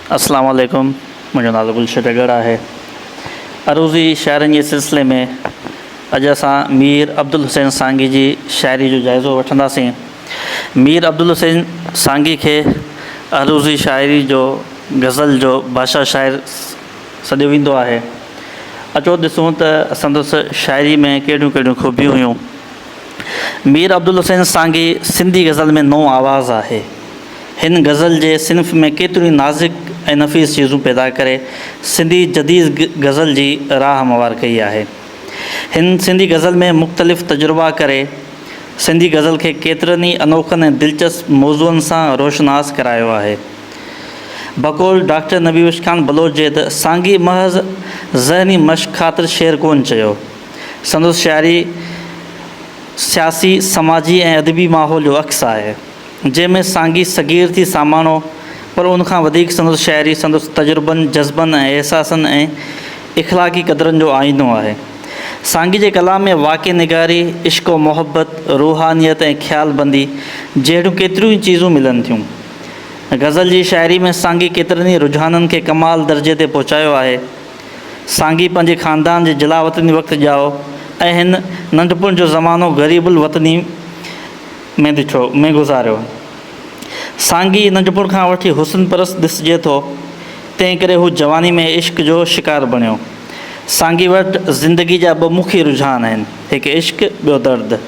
अस्सलाम वालेकुम। मुंहिंजो नालो गुलशन टगर आहे। अरूज़ी शाइरनि जे सिलसिले में अॼु असां मीर अब्दुल हुसैन सांगी जी शाइरी जो जाइज़ो वठंदासीं। मीर अब्दुल हुसैन सांगी खे अरूज़ी शाइरी जो गज़ल जो बादशाह शाइर सॾियो वेंदो आहे। अचो ॾिसूं त संदसि शाइरी में कहिड़ियूं कहिड़ियूं ख़ूबियूं हुयूं। मीर अब्दुल हुसैन सांगी सिंधी गज़ल में नओं आवाज़ आहे। हिन गज़ल जे सिन्फ़ में केतिरियूं नाज़ुक ऐं नफ़ीस चीज़ूं पैदा करे सिंधी जदीद गज़ल जी राह हमवार कई आहे। हिन सिंधी गज़ल में मुख़्तलिफ़ तजुर्बा करे सिंधी गज़ल खे केतिरनि ई अनोखनि ऐं दिलचस्प मौज़ूअनि सां रोशनास करायो आहे। बक़ौल डॉक्टर नबीउश ख़ान बलोच जे त सांगी महज़ ज़हनी मश्क़ ख़ातिर शेर कोन चयो। संदसि शाइरी सियासी समाजी ऐं अदबी माहौल जो अक्स आहे, जंहिंमें सांगी सगीर थी सामानो, पर उनखां वधीक संदसि शाइरी संदसि तजुर्बनि, जज़्बनि ऐं अहसासनि ऐं इख़लाक़ी क़दरनि जो आईनो आहे। सांगी जे कलाम में वाक़ई निगारी, इश्क़ व मोहब्बत, रूहानियत ऐं ख़्यालबंदी जहिड़ियूं केतिरियूं ई चीज़ूं मिलनि थियूं। गज़ल जी शाइरी में सांगी केतिरनि ई रुझाननि खे कमाल दर्जे ते पहुचायो आहे। सांगी पंहिंजे ख़ानदान जे जिला वतनी वक़्तु ॼाओ ऐं हिन नंढपण जो ज़मानो ग़रीबुल वतनी में गुज़ारियो। सांगी नंढपण खां वठी हुस्न परस्त ॾिसिजे थो, तंहिं करे हू जवानी में इश्क़ जो शिकार बणियो। सांगी वटि ज़िंदगी जा ॿ मुख्य रुझान आहिनि, हिकु इश्क़, ॿियो दर्द।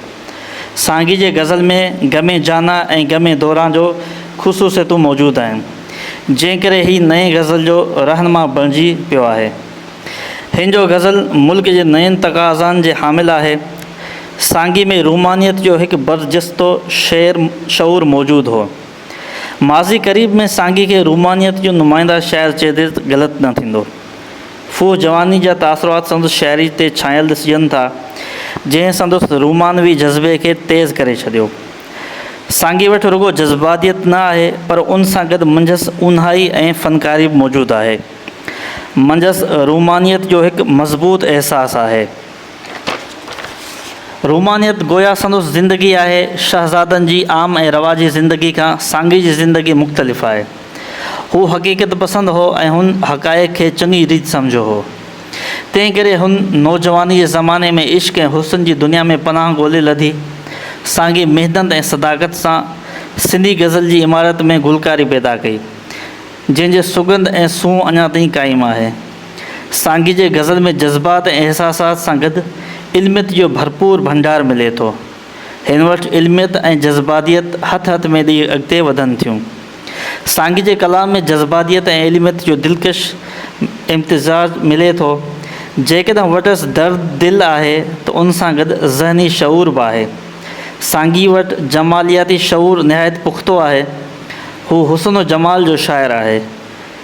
सांगी जे गज़ल में ग़मे जाना ऐं ग़मे दौरां जो ख़ुसूसियतूं मौजूदु आहिनि, जंहिं करे हीउ नए गज़ल जो रहनुमा बणिजी पियो आहे। हिन जो गज़ल मुल्क जे नयनि तक़ाज़नि जे हामिल आहे। सांगी में रूमानियत जो हिकु बरजस्तो शऊर मौजूदु हो। माज़ी क़रीब में सांगी खे रूमानियत जो नुमाइंदा शाइर चइजे त ग़लति न थींदो। फूह जवानी जा तासुरात संदसि शाइरी ते छायल ॾिसजनि था, जंहिं संदसि रूमानवी जज़्बे खे तेज़ करे छॾियो। सांगी वटि रुगो जज़्बातियत न आहे, पर उन सां गॾु मंझसि ऊन्हाई ऐं फ़नकारी बि मौजूदु आहे। मंझसि रूमानियत जो हिकु मज़बूत अहसासु आहे। रूमानियत गोया संदसि ज़िंदगी आहे। शहज़ादनि जी आम ऐं रवाजी ज़िंदगी खां सांगी जी ज़िंदगी मुख़्तलिफ़ आहे। हू हक़ीक़त पसंदि हो ऐं हुन हक़ाइक़ खे चङी रीति सम्झो हो। तंहिं करे हुन नौजवानी जे ज़माने में इश्क़ ऐं हुस्न जी दुनिया में पनाह ॻोल्हे लधी। सांगी महिनत ऐं सदाकत सां सिंधी गज़ल जी इमारत में गुलकारी पैदा कई, जंहिंजे सुगंध ऐं सूंहं अञा ताईं क़ाइमु आहे। सांगी जे गज़ल में जज़्बात ऐं अहसासात सां गॾु इल्मियत जो भरपूर भंडार मिले थो। हिन वटि इल्मियत ऐं जज़्बातियत हथ हथ में ॾेई अॻिते वधनि थियूं। सांगी जे कलाम में जज़्बातियत ऐं इल्मियत जो दिलकश इम्तिज़ाज मिले थो। जेकॾहिं वटसि दर्द दिलि आहे त उन सां गॾु ज़हनी शऊर बि आहे। सांगी वटि जमालियाती शऊर निहायत पुख़्तो आहे। हू हुस्न व जमाल जो शाइर आहे।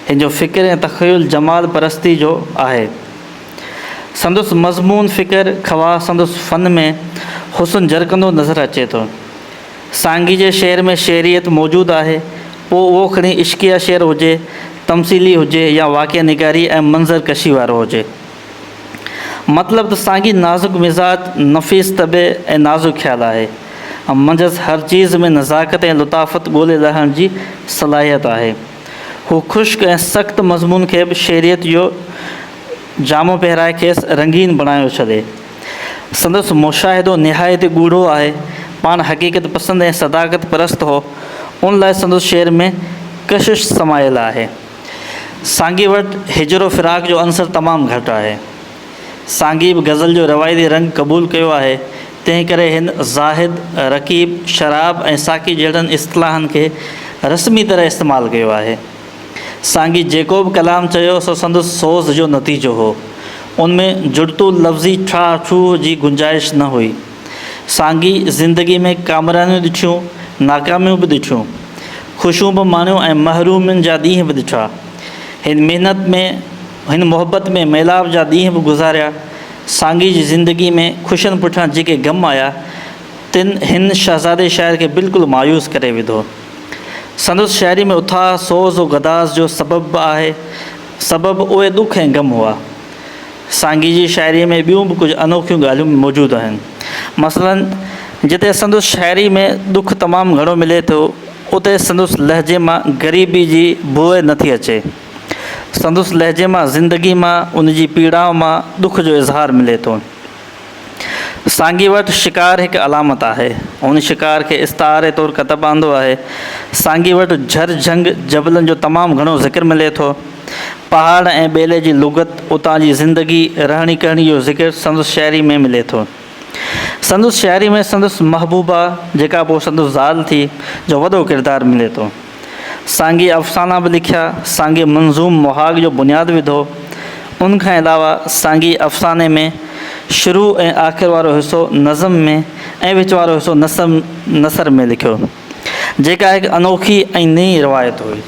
हिन जो फ़िक्र ऐं तख़युल जमाल परस्ती जो आहे। संदसि मज़मून फ़िक्र ख़वाह संदसि फ़न में हुस्न जरकंदो नज़र अचे थो। सांगी जे शेर में शेरियत मौजूदु आहे, पोइ उहो खणी इश्किया शेर हुजे, तमसीली हुजे या वाक़िया निगारी ऐं मंज़र कशी वारो हुजे। मतिलबु त सांगी नाज़ुक मिज़ाज, नफ़ीस तबे ऐं नाज़ुक ख़्यालु आहे। मंझसि हर चीज़ में नज़ाकत ऐं लुताफ़त ॻोल्हे लहण जी सलाहियत आहे। हू ख़ुश्क ऐं सख़्तु मज़मून खे बि शेरियत जो जामो पहिराए खेसि रंगीन बणायो छॾे। संदसि मुशाहिदो निहायत ॻूढ़ो आहे। पाण हक़ीक़त पसंदि ऐं सदाकत परस्त हो, उन लाइ संदसि शेर में कशिश समायल आहे। सांगी वटि हिजरो फ़िराक जो अंसर तमामु घटि आहे। सांगी बि गज़ल जो रवायती रंग क़बूलु कयो आहे। तंहिं करे हिन ज़ाहिद, रकीब, शराब ऐं साकी जहिड़नि इस्तिलाहनि खे रस्मी तरह इस्तेमालु कयो आहे। सांगी जेको बि कलाम चयो सो संदसि सोज़ जो नतीजो हो। उनमें जुड़तू लफ़्ज़ी ठा ठू जी गुंजाइश न हुई। सांगी ज़िंदगी में कामरानियूं ॾिठियूं, नाकामियूं बि ॾिठियूं, ख़ुशियूं बि माणियूं ऐं महरूमियुनि जा ॾींहं बि ॾिठा। हिन मोहबत में मेलाप जा ॾींहं बि गुज़ारिया। सांगी जी ज़िंदगी में ख़ुशियुनि पुठियां जेके ग़म आया, हिन शहज़ादे शाइर खे बिल्कुलु मायूस करे विधो। संदसि शाइरी में उथाह, सोज़ व गदाज़ जो सबबु आहे। सबबु उहे ॾुख ऐं ग़म हुआ। सांगी जी शाइरीअ में ॿियूं बि कुझु अनोखियूं ॻाल्हियूं मौजूदु आहिनि। मसलन जिते संदसि शाइरी में ॾुख तमामु घणो मिले थो, उते संदसि लहजे मां ग़रीबी जी बोइ नथी अचे। संदसि लहजे मां ज़िंदगी मां उनजी पीड़ाउं मां दुख जो इज़हार मिले थो। सांगी वटि शिकार हिकु अलामत आहे, उन शिकार खे इस्तारे तौरु कतबु आंदो आहे। सांगी वटि झर झंग जबलनि जो तमामु घणो ज़िक्र मिले थो। पहाड़ ऐं ॿेले जी लुगत, उतां जी ज़िंदगी रहणी कहणी जो ज़िक्र संदसि शाइरी में मिले थो। संदसि शाइरी में संदसि महबूबा जेका पोइ संदसि ज़ाल थी जो वॾो किरदारु मिले थो। सांगी अफ़साना बि लिखिया, सांगी मंज़ूम मुहाग जो बुनियादु विधो। उन खां अलावा सांगी अफ़साने में शुरू ऐं आख़िर वारो हिसो नज़म में ऐं विच वारो हिसो नसर में लिखियो, जेका हिकु अनोखी ऐं नई रिवायत हुई।